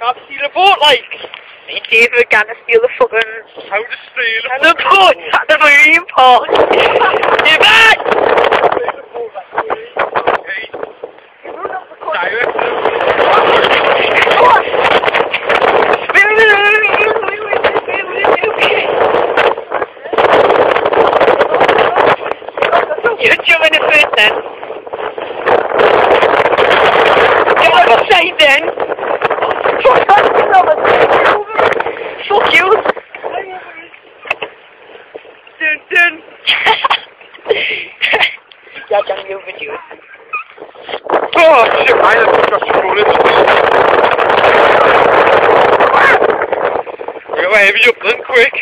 can't steal a boat, like. Me and David are gonna steal the fucking... How to steal a the boat at the marine park. David! You're jumping the first then. Get out of sight then. Fuck you. Dun dun. Yeah, can you video it? Oh shit, I have got to roll it. We're gonna have you up then, quick.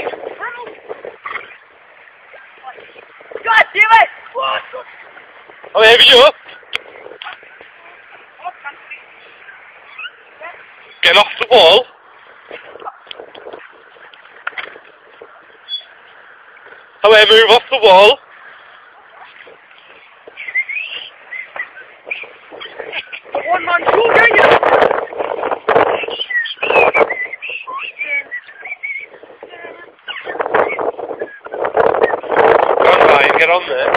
God damn it! I'll have you up. Get off the wall. However, move off the wall. The one man show, get you. Go on, Ryan, get on there.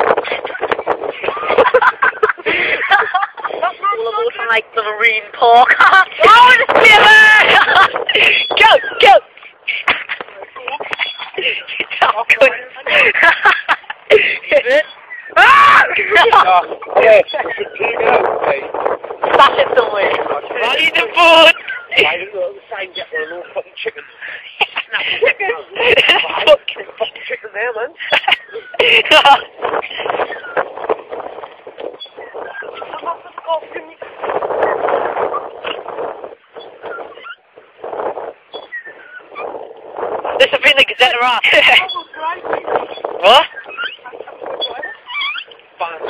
Looking like the marine park. Oh, the steamer! Go, go! Oh, good. Ah! Yeah, clean it out, okay. Stash it somewhere. Right in the boat. Why don't you sign get one of those fucking chickens? Fucking chicken there, man. This will be the Gazette Rock. What? Fine.